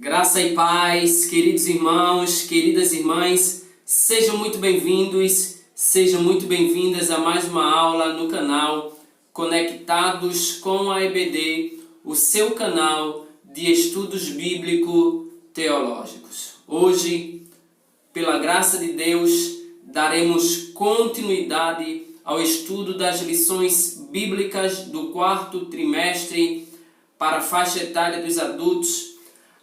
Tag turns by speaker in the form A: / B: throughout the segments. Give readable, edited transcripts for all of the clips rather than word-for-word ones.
A: Graça e paz, queridos irmãos, queridas irmãs, sejam muito bem-vindos, sejam muito bem-vindas a mais uma aula no canal Conectados com a EBD, o seu canal de estudos bíblico-teológicos. Hoje, pela graça de Deus, daremos continuidade ao estudo das lições bíblicas do quarto trimestre para a faixa etária dos adultos,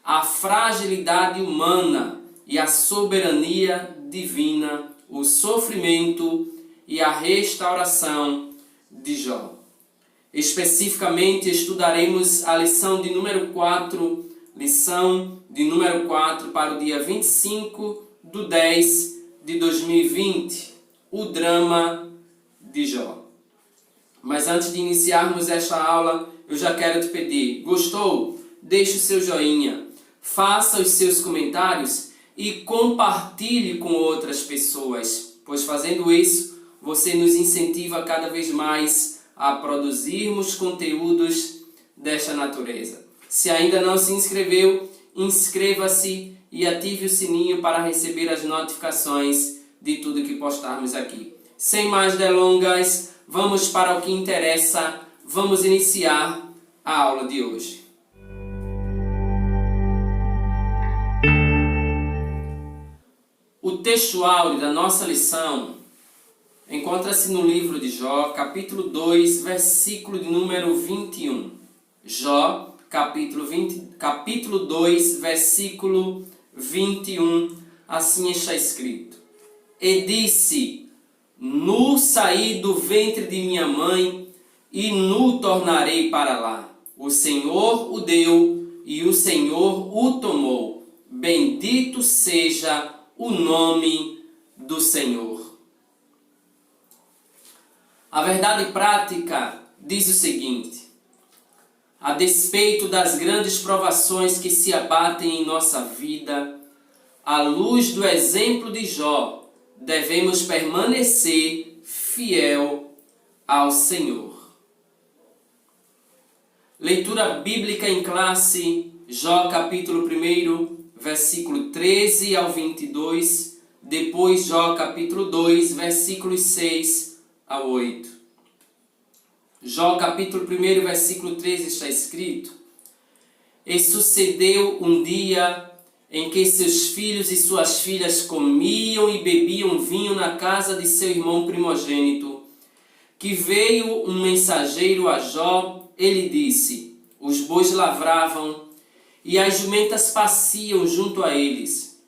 A: a fragilidade humana e a soberania divina, o sofrimento e a restauração de Jó. Especificamente estudaremos a lição de número 4, para o dia 25/10/2020, o drama de Jó. Mas antes de iniciarmos esta aula, eu já quero te pedir, gostou? Deixe o seu joinha, faça os seus comentários e compartilhe com outras pessoas, pois fazendo isso, você nos incentiva cada vez mais a produzirmos conteúdos desta natureza. Se ainda não se inscreveu, inscreva-se e ative o sininho para receber as notificações de tudo que postarmos aqui. Sem mais delongas, vamos para o que interessa, vamos iniciar a aula de hoje. O texto áureo da nossa lição encontra-se no livro de Jó, capítulo 2, versículo de número 21. Jó, capítulo 2, versículo 21, assim está escrito. E disse, nu saí do ventre de minha mãe, e nu tornarei para lá. O Senhor o deu, e o Senhor o tomou. Bendito seja o nome do Senhor. A verdade prática diz o seguinte: a despeito das grandes provações que se abatem em nossa vida, à luz do exemplo de Jó, devemos permanecer fiel ao Senhor. Leitura bíblica em classe, Jó capítulo 1, versículo 13 ao 22, depois Jó capítulo 2, versículos 6 a 8. Jó capítulo 1, versículo 13 está escrito: E sucedeu um dia em que seus filhos e suas filhas comiam e bebiam vinho na casa de seu irmão primogênito, que veio um mensageiro a Jó, ele disse, os bois lavravam, e as jumentas pasciam junto a eles.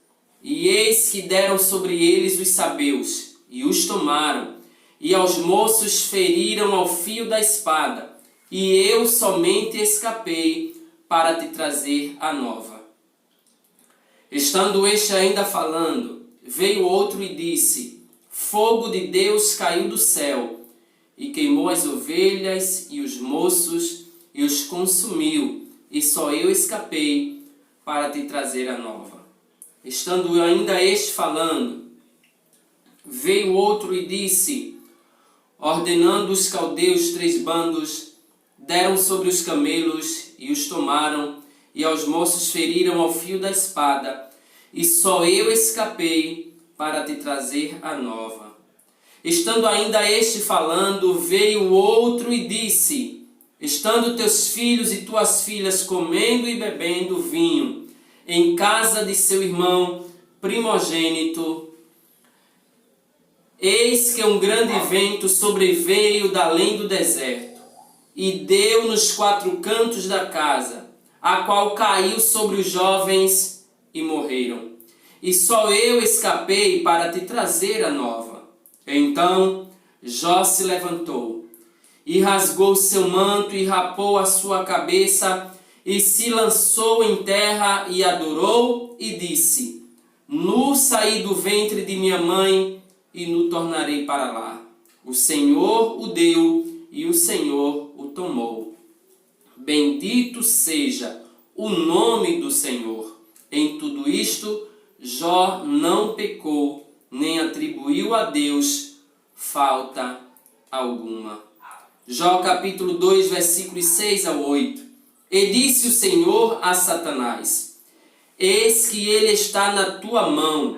A: E eis que deram sobre eles os sabeus, e os tomaram, e aos moços feriram ao fio da espada, e eu somente escapei para te trazer a nova. Estando este ainda falando, veio outro e disse, fogo de Deus caiu do céu, e queimou as ovelhas e os moços, e os consumiu, e só eu escapei para te trazer a nova. Estando ainda este falando, veio outro e disse, ordenando os caldeus 3 bandos, deram sobre os camelos e os tomaram, e aos moços feriram ao fio da espada, e só eu escapei para te trazer a nova. Estando ainda este falando, veio outro e disse, estando teus filhos e tuas filhas comendo e bebendo vinho em casa de seu irmão primogênito, eis que um grande vento sobreveio da além do deserto e deu nos 4 cantos da casa, a qual caiu sobre os jovens e morreram. E só eu escapei para te trazer a nova. Então Jó se levantou e rasgou seu manto e rapou a sua cabeça e se lançou em terra e adorou e disse, nu saí do ventre de minha mãe e nu tornarei para lá. O Senhor o deu e o Senhor o tomou. Bendito seja o nome do Senhor. Em tudo isto, Jó não pecou, nem atribuiu a Deus falta alguma. Jó capítulo 2, versículos 6 a 8. E disse o Senhor a Satanás, Eis que ele está na tua mão,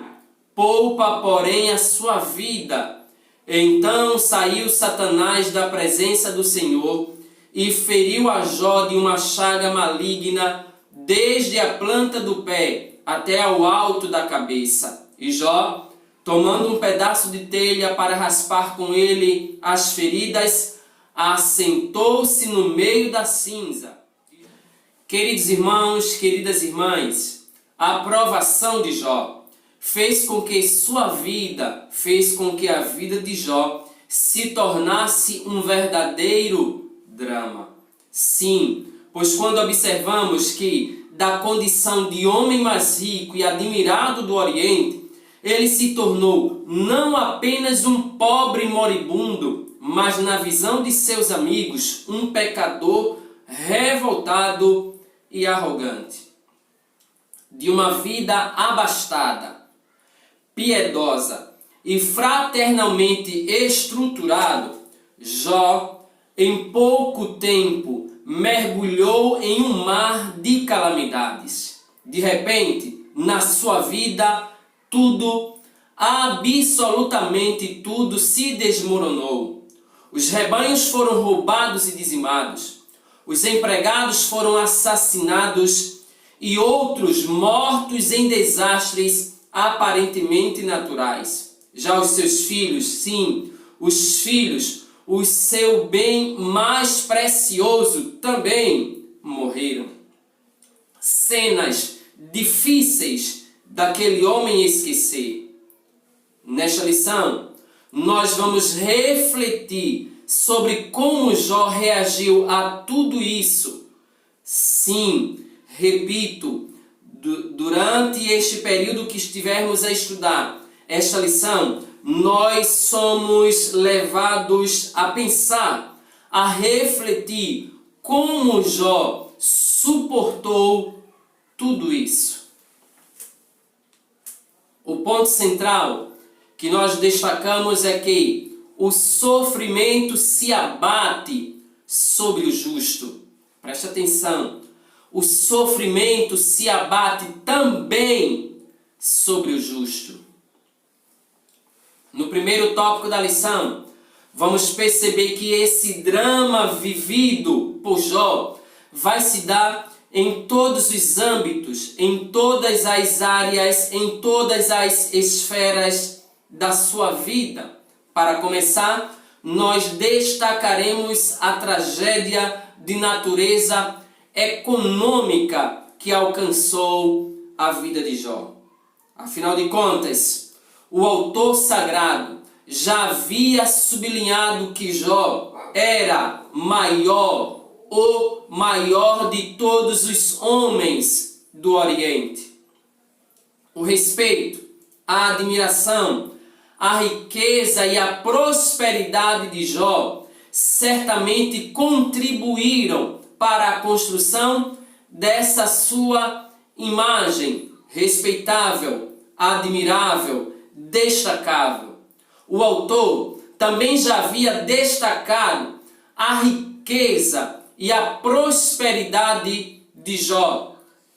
A: poupa, porém, a sua vida. Então saiu Satanás da presença do Senhor e feriu a Jó de uma chaga maligna, desde a planta do pé até ao alto da cabeça. E Jó, tomando um pedaço de telha para raspar com ele as feridas, assentou-se no meio da cinza. Queridos irmãos, queridas irmãs, a provação de Jó fez com que sua vida, fez com que a vida de Jó se tornasse um verdadeiro drama. Sim, pois quando observamos que da condição de homem mais rico e admirado do Oriente, ele se tornou não apenas um pobre moribundo, mas na visão de seus amigos, um pecador revoltado e arrogante. De uma vida abastada, piedosa e fraternalmente estruturado, Jó, em pouco tempo, mergulhou em um mar de calamidades. De repente, na sua vida, tudo, absolutamente tudo, se desmoronou. Os rebanhos foram roubados e dizimados. Os empregados foram assassinados e outros mortos em desastres aparentemente naturais. Já os seus filhos, sim, os filhos, o seu bem mais precioso também morreram. Cenas difíceis daquele homem esquecer. Nesta lição, nós vamos refletir sobre como Jó reagiu a tudo isso. Sim, repito, durante este período que estivermos a estudar esta lição, nós somos levados a pensar, a refletir como Jó suportou tudo isso. O ponto central que nós destacamos é que o sofrimento se abate sobre o justo. Preste atenção. O sofrimento se abate também sobre o justo. No primeiro tópico da lição, vamos perceber que esse drama vivido por Jó vai se dar em todos os âmbitos, em todas as áreas, em todas as esferas da sua vida. Para começar, nós destacaremos a tragédia de natureza econômica que alcançou a vida de Jó. Afinal de contas, o autor sagrado já havia sublinhado que Jó era o maior de todos os homens do Oriente. O respeito, a admiração, a riqueza e a prosperidade de Jó certamente contribuíram para a construção dessa sua imagem respeitável, admirável, destacável. O autor também já havia destacado a riqueza e a prosperidade de Jó.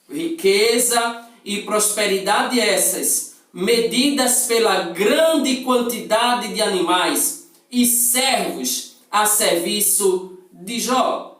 A: Riqueza e prosperidade essas medidas pela grande quantidade de animais e servos a serviço de Jó.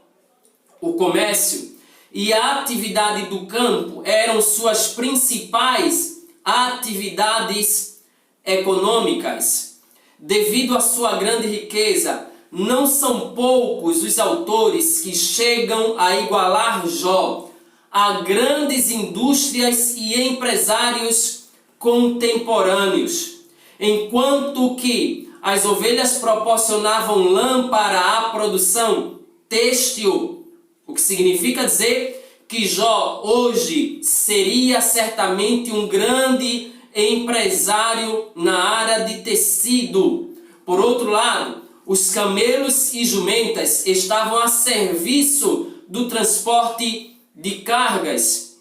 A: O comércio e a atividade do campo eram suas principais atividades econômicas. Devido à sua grande riqueza, não são poucos os autores que chegam a igualar Jó a grandes indústrias e empresários contemporâneos. Enquanto que as ovelhas proporcionavam lã para a produção têxtil, o que significa dizer que Jó hoje seria certamente um grande empresário na área de tecido. Por outro lado, os camelos e jumentas estavam a serviço do transporte de cargas.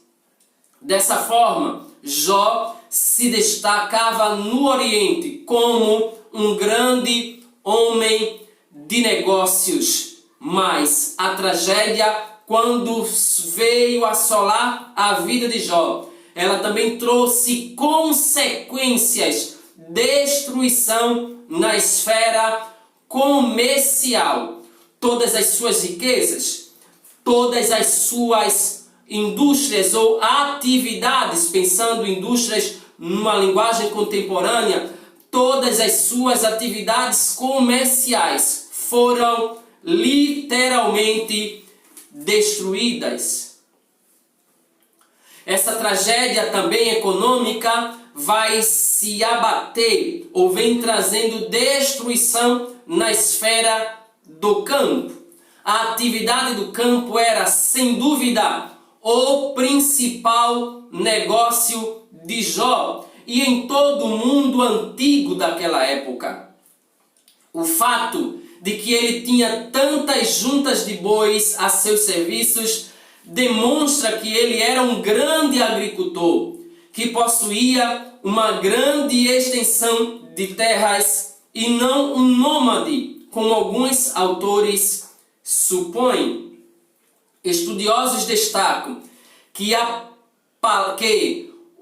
A: Dessa forma, Jó se destacava no Oriente como um grande homem de negócios. Mas a tragédia, quando veio assolar a vida de Jó, ela também trouxe consequências, destruição na esfera comercial. Todas as suas riquezas, todas as suas indústrias ou atividades, pensando em indústrias numa linguagem contemporânea, todas as suas atividades comerciais foram literalmente destruídas. Essa tragédia também econômica vai se abater ou vem trazendo destruição na esfera do campo. A atividade do campo era, sem dúvida, o principal negócio de Jó e em todo o mundo antigo daquela época. O fato de que ele tinha tantas juntas de bois a seus serviços demonstra que ele era um grande agricultor, que possuía uma grande extensão de terras e não um nômade, como alguns autores supõem. Estudiosos destacam que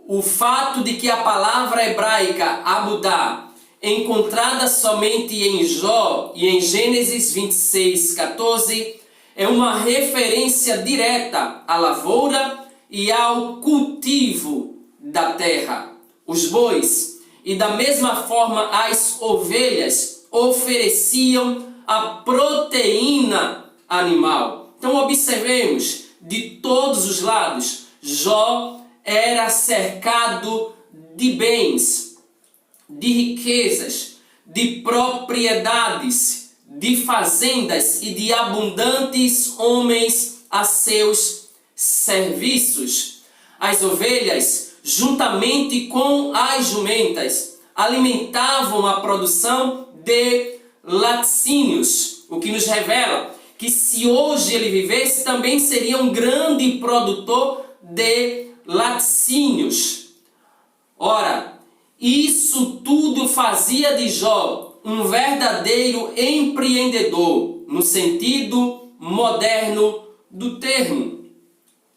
A: o fato de que a palavra hebraica abudá, encontrada somente em Jó e em Gênesis 26, 14, é uma referência direta à lavoura e ao cultivo da terra. Os bois e da mesma forma as ovelhas ofereciam a proteína animal. Então observemos, de todos os lados, Jó era cercado de bens, de riquezas, de propriedades, de fazendas e de abundantes homens a seus serviços. As ovelhas, juntamente com as jumentas, alimentavam a produção de laticínios, o que nos revela que se hoje ele vivesse, também seria um grande produtor de laticínios. Ora, isso tudo fazia de Jó um verdadeiro empreendedor, no sentido moderno do termo.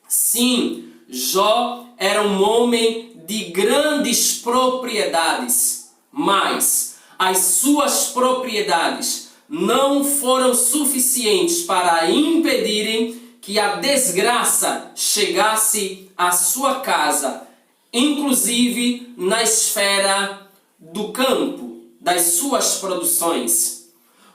A: Sim, Jó era um homem de grandes propriedades, mas as suas propriedades não foram suficientes para impedirem que a desgraça chegasse à sua casa, inclusive na esfera do campo, das suas produções.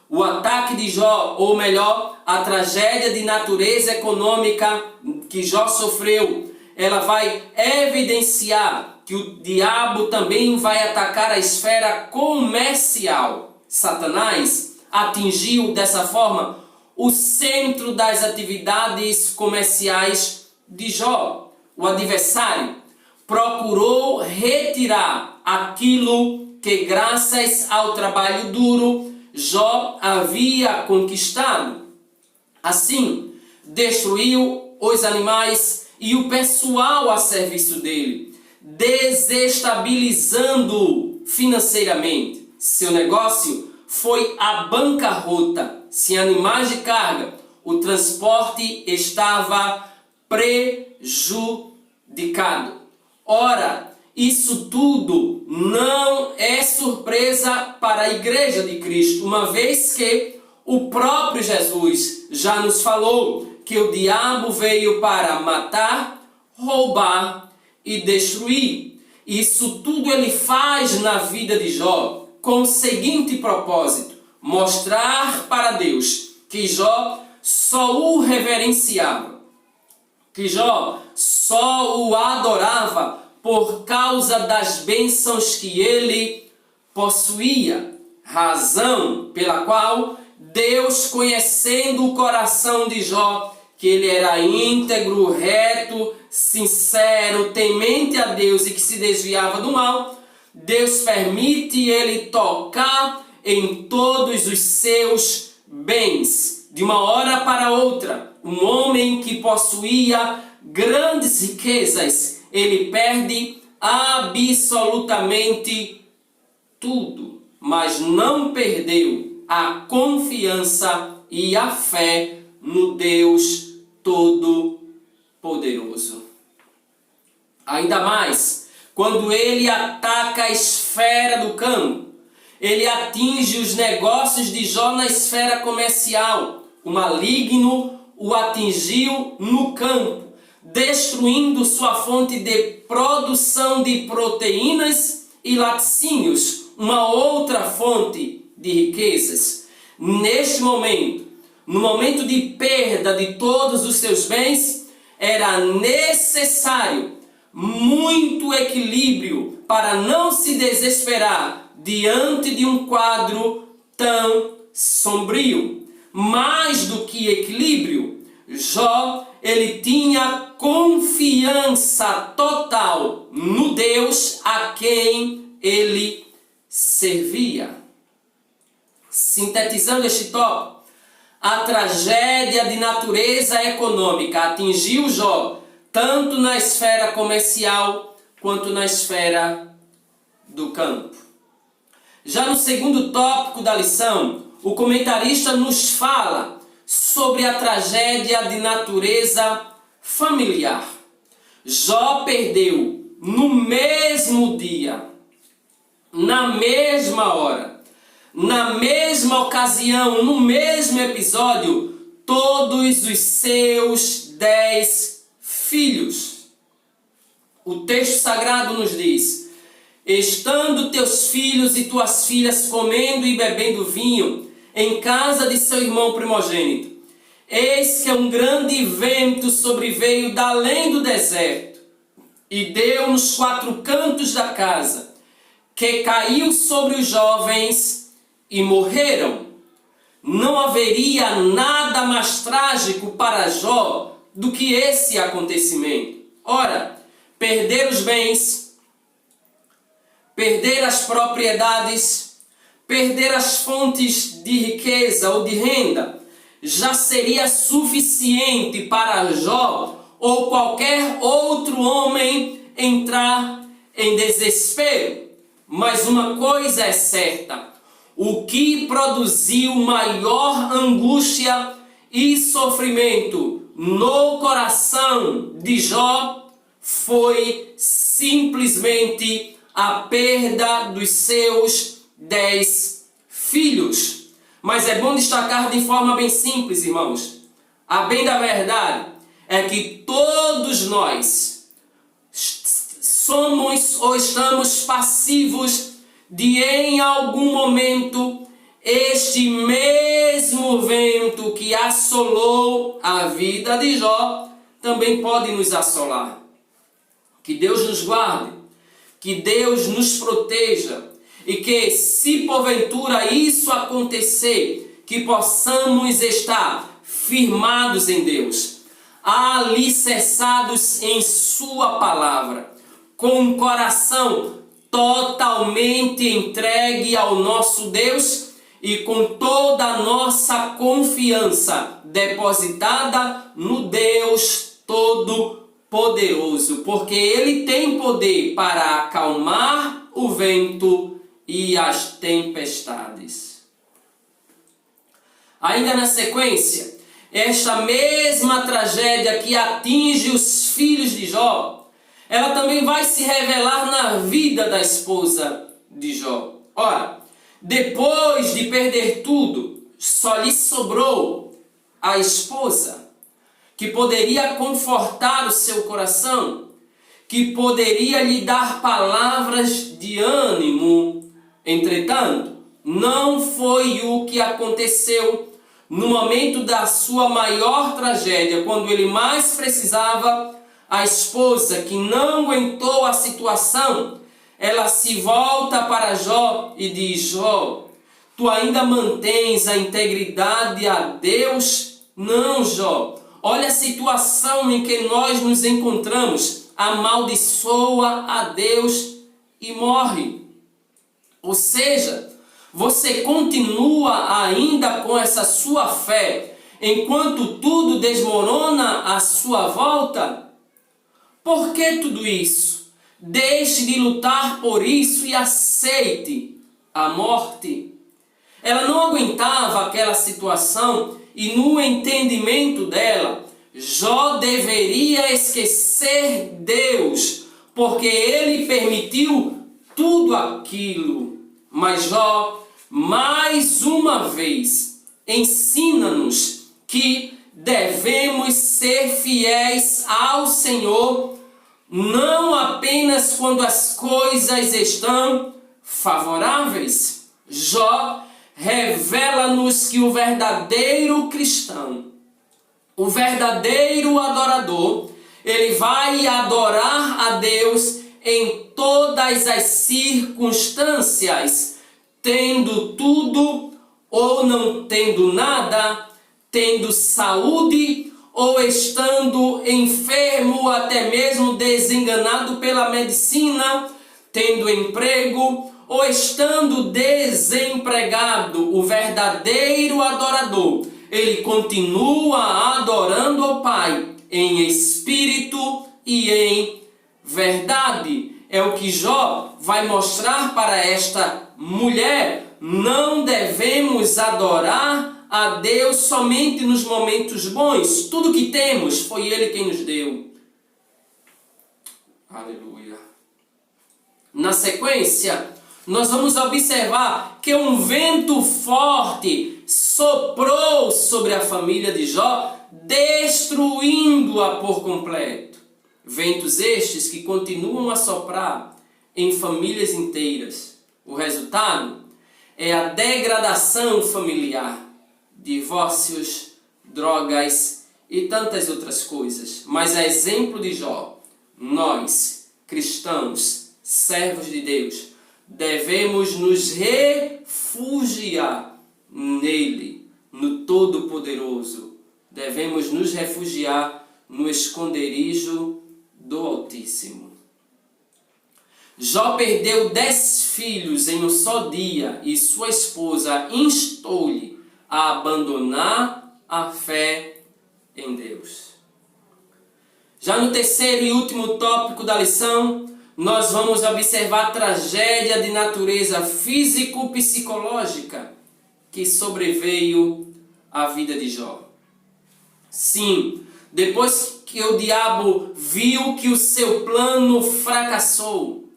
A: O ataque de Jó, ou melhor, a tragédia de natureza econômica que Jó sofreu, ela vai evidenciar que o diabo também vai atacar a esfera comercial. Satanás atingiu dessa forma o centro das atividades comerciais de Jó. O adversário procurou retirar aquilo que, graças ao trabalho duro, Jó havia conquistado. Assim, destruiu os animais e o pessoal a serviço dele, desestabilizando financeiramente. Seu negócio foi a bancarrota. Sem animais de carga, o transporte estava prejudicado. Ora, isso tudo não é surpresa para a Igreja de Cristo, uma vez que o próprio Jesus já nos falou que o diabo veio para matar, roubar e destruir. Isso tudo ele faz na vida de Jó com o seguinte propósito: mostrar para Deus que Jó só o reverenciava, que Jó só o adorava por causa das bênçãos que ele possuía, razão pela qual Deus, conhecendo o coração de Jó, que ele era íntegro, reto, sincero, temente a Deus e que se desviava do mal, Deus permite ele tocar em todos os seus bens. De uma hora para outra, um homem que possuía grandes riquezas, ele perde absolutamente tudo, mas não perdeu a confiança e a fé no Deus Todo-Poderoso. Ainda mais quando ele ataca a esfera do campo. Ele atinge os negócios de Jó na esfera comercial. O maligno o atingiu no campo, destruindo sua fonte de produção de proteínas e laticínios, uma outra fonte de riquezas. Neste momento, no momento de perda de todos os seus bens, era necessário muito equilíbrio para não se desesperar diante de um quadro tão sombrio. Mais do que equilíbrio, Jó, ele tinha confiança total no Deus a quem ele servia. Sintetizando este tópico, a tragédia de natureza econômica atingiu Jó tanto na esfera comercial quanto na esfera do campo. Já no segundo tópico da lição, o comentarista nos fala sobre a tragédia de natureza familiar. Jó perdeu no mesmo dia, na mesma hora, na mesma ocasião, no mesmo episódio, todos os seus 10 filhos. O texto sagrado nos diz: estando teus filhos e tuas filhas comendo e bebendo vinho em casa de seu irmão primogênito, eis que um grande vento sobreveio da além do deserto e deu nos 4 cantos da casa, que caiu sobre os jovens e morreram. Não haveria nada mais trágico para Jó do que esse acontecimento. Ora, perder os bens, perder as propriedades, perder as fontes de riqueza ou de renda, já seria suficiente para Jó ou qualquer outro homem entrar em desespero. Mas uma coisa é certa: o que produziu maior angústia e sofrimento no coração de Jó foi simplesmente a perda dos seus 10 filhos. Mas é bom destacar de forma bem simples, irmãos. A bem da verdade é que todos nós somos ou estamos passivos de, em algum momento, este mesmo vento que assolou a vida de Jó também pode nos assolar. Que Deus nos guarde, que Deus nos proteja e que, se porventura isso acontecer, que possamos estar firmados em Deus, alicerçados em Sua palavra, com o coração totalmente entregue ao nosso Deus e com toda a nossa confiança depositada no Deus Todo-Poderoso, porque Ele tem poder para acalmar o vento e as tempestades. Ainda na sequência, esta mesma tragédia que atinge os filhos de Jó, ela também vai se revelar na vida da esposa de Jó. Ora, depois de perder tudo, só lhe sobrou a esposa, que poderia confortar o seu coração, que poderia lhe dar palavras de ânimo. Entretanto, não foi o que aconteceu no momento da sua maior tragédia, quando ele mais precisava. A esposa, que não aguentou a situação, ela se volta para Jó e diz: Jó, tu ainda mantens a integridade a Deus? Não, Jó. Olha a situação em que nós nos encontramos. Amaldiçoa a Deus e morre. Ou seja, você continua ainda com essa sua fé enquanto tudo desmorona à sua volta? Por que tudo isso? Deixe de lutar por isso e aceite a morte. Ela não aguentava aquela situação e, no entendimento dela, Jó deveria esquecer Deus, porque ele permitiu tudo aquilo. Mas Jó, mais uma vez, ensina-nos que devemos ser fiéis ao Senhor, não apenas quando as coisas estão favoráveis. Jó revela-nos que o verdadeiro cristão, o verdadeiro adorador, ele vai adorar a Deus em todas as circunstâncias, tendo tudo ou não tendo nada, tendo saúde ou estando enfermo, até mesmo desenganado pela medicina, tendo emprego ou estando desempregado. O verdadeiro adorador, ele continua adorando ao Pai em espírito e em verdade. É o que Jó vai mostrar para esta mulher. Não devemos adorar a Deus somente nos momentos bons. Tudo que temos foi Ele quem nos deu. Aleluia. Na sequência, nós vamos observar que um vento forte soprou sobre a família de Jó, destruindo-a por completo. Ventos estes que continuam a soprar em famílias inteiras. O resultado é a degradação familiar, divórcios, drogas e tantas outras coisas. Mas a exemplo de Jó, nós, cristãos, servos de Deus, devemos nos refugiar nele, no Todo-Poderoso. Devemos nos refugiar no esconderijo do Altíssimo. Jó perdeu 10 filhos em um só dia e sua esposa instou-lhe a abandonar a fé em Deus. Já no terceiro e último tópico da lição, nós vamos observar a tragédia de natureza físico-psicológica que sobreveio à vida de Jó. Sim, depois que o diabo viu que o seu plano fracassou,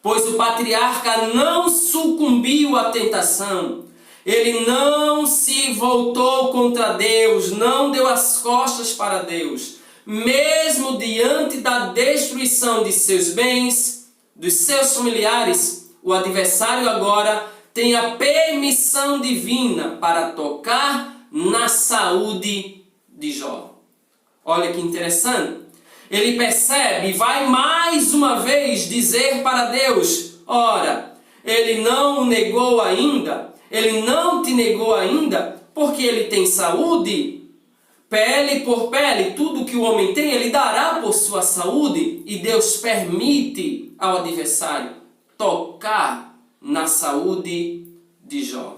A: pois o patriarca não sucumbiu à tentação, ele não se voltou contra Deus, não deu as costas para Deus, mesmo diante da destruição de seus bens, dos seus familiares, o adversário agora tem a permissão divina para tocar na saúde de Jó. Olha que interessante. Ele percebe e vai mais uma vez dizer para Deus: ora, ele não o negou ainda, ele não te negou ainda, porque ele tem saúde. Pele por pele, tudo que o homem tem, ele dará por sua saúde. E Deus permite ao adversário tocar na saúde de Jó.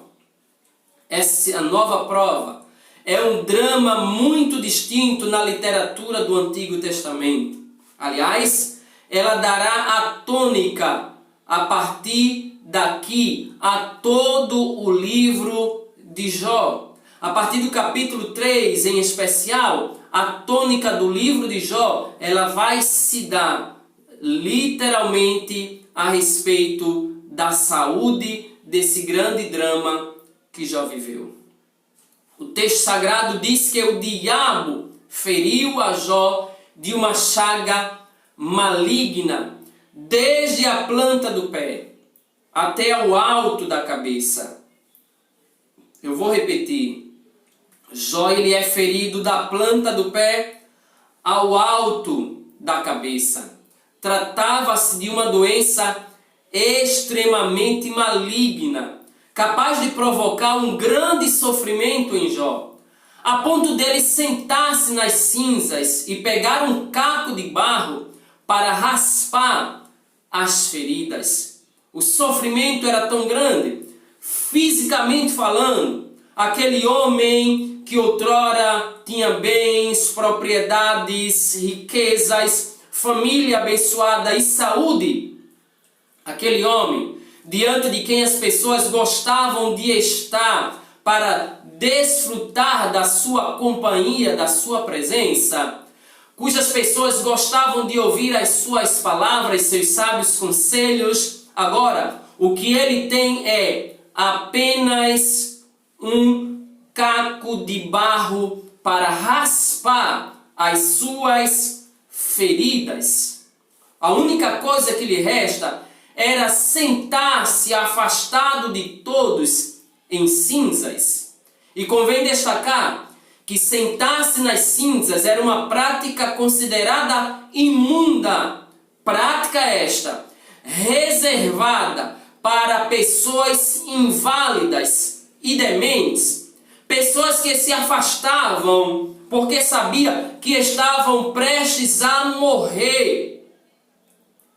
A: Essa é a nova prova. É um drama muito distinto na literatura do Antigo Testamento. Aliás, ela dará a tônica a partir daqui a todo o livro de Jó. A partir do capítulo 3, em especial, a tônica do livro de Jó, ela vai se dar literalmente a respeito da saúde desse grande drama que Jó viveu. O texto sagrado diz que o diabo feriu a Jó de uma chaga maligna, desde a planta do pé até o alto da cabeça. Eu vou repetir. Jó, ele é ferido da planta do pé ao alto da cabeça. Tratava-se de uma doença extremamente maligna, capaz de provocar um grande sofrimento em Jó, a ponto dele sentar-se nas cinzas e pegar um caco de barro para raspar as feridas. O sofrimento era tão grande, fisicamente falando, aquele homem que outrora tinha bens, propriedades, riquezas, família abençoada e saúde, aquele homem diante de quem as pessoas gostavam de estar para desfrutar da sua companhia, da sua presença, cujas pessoas gostavam de ouvir as suas palavras, seus sábios conselhos. Agora, o que ele tem é apenas um caco de barro para raspar as suas feridas. A única coisa que lhe resta era sentar-se afastado de todos em cinzas. E convém destacar que sentar-se nas cinzas era uma prática considerada imunda. Prática esta, reservada para pessoas inválidas e dementes. Pessoas que se afastavam porque sabia que estavam prestes a morrer.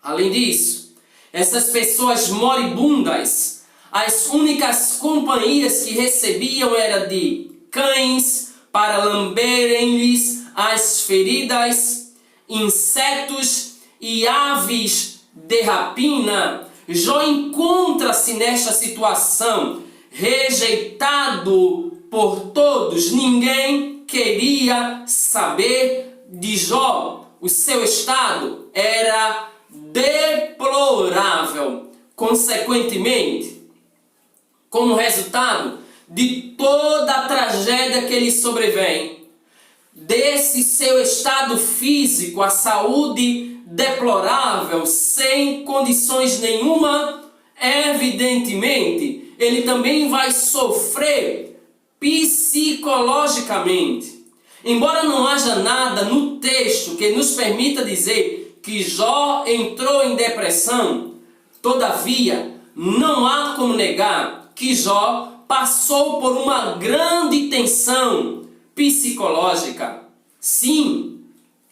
A: Além disso, essas pessoas moribundas, as únicas companhias que recebiam era de cães para lamberem-lhes as feridas, insetos e aves de rapina. Jó encontra-se nesta situação, rejeitado por todos. Ninguém queria saber de Jó. O seu estado era deplorável. Consequentemente, como resultado de toda a tragédia que lhe sobrevém, desse seu estado físico, a saúde deplorável, sem condições nenhuma, evidentemente, ele também vai sofrer psicologicamente. Embora não haja nada no texto que nos permita dizer que Jó entrou em depressão, todavia, não há como negar que Jó passou por uma grande tensão psicológica. Sim,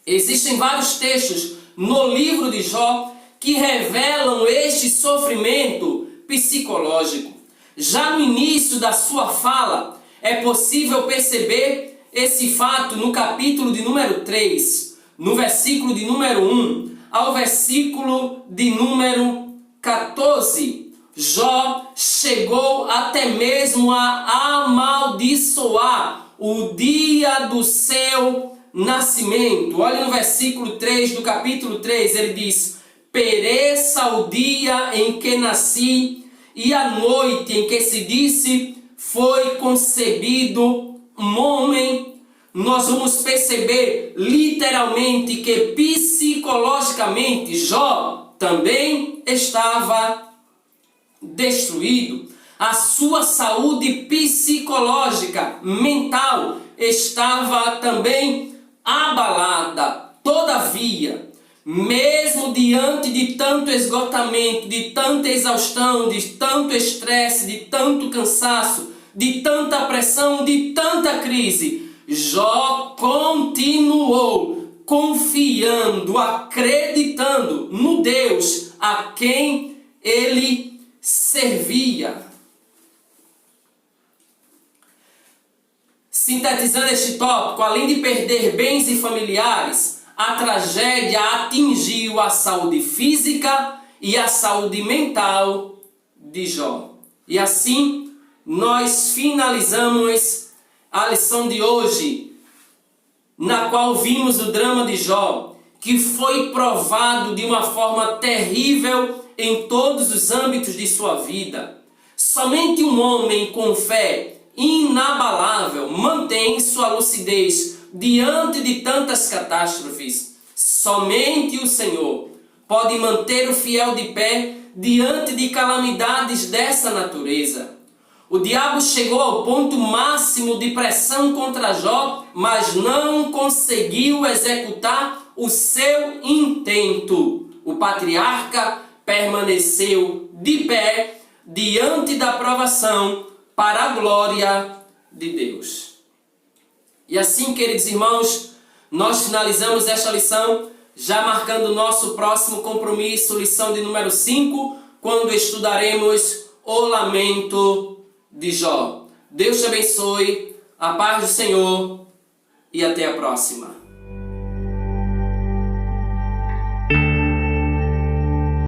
A: existem vários textos no livro de Jó que revelam este sofrimento psicológico. Já no início da sua fala, é possível perceber esse fato no capítulo de número 3, no versículo de número 1 ao versículo de número 14. Jó chegou até mesmo a amaldiçoar o dia do seu nascimento. Olha no versículo 3 do capítulo 3, ele diz: pereça o dia em que nasci e a noite em que se disse foi concebido um homem. Nós vamos perceber literalmente que psicologicamente Jó também estava destruído. A sua saúde psicológica, mental, estava também abalada. Todavia, mesmo diante de tanto esgotamento, de tanta exaustão, de tanto estresse, de tanto cansaço, de tanta pressão, de tanta crise, Jó continuou confiando, acreditando no Deus a quem ele servia. Sintetizando este tópico, além de perder bens e familiares, a tragédia atingiu a saúde física e a saúde mental de Jó. E assim, nós finalizamos a lição de hoje, na qual vimos o drama de Jó, que foi provado de uma forma terrível em todos os âmbitos de sua vida. Somente um homem com fé inabalável mantém sua lucidez diante de tantas catástrofes. Somente o Senhor pode manter o fiel de pé diante de calamidades dessa natureza. O diabo chegou ao ponto máximo de pressão contra Jó, mas não conseguiu executar o seu intento. O patriarca permaneceu de pé diante da provação para a glória de Deus. E assim, queridos irmãos, nós finalizamos esta lição, já marcando o nosso próximo compromisso, lição de número 5, quando estudaremos o lamento de Jó. Deus te abençoe, a paz do Senhor e até a próxima.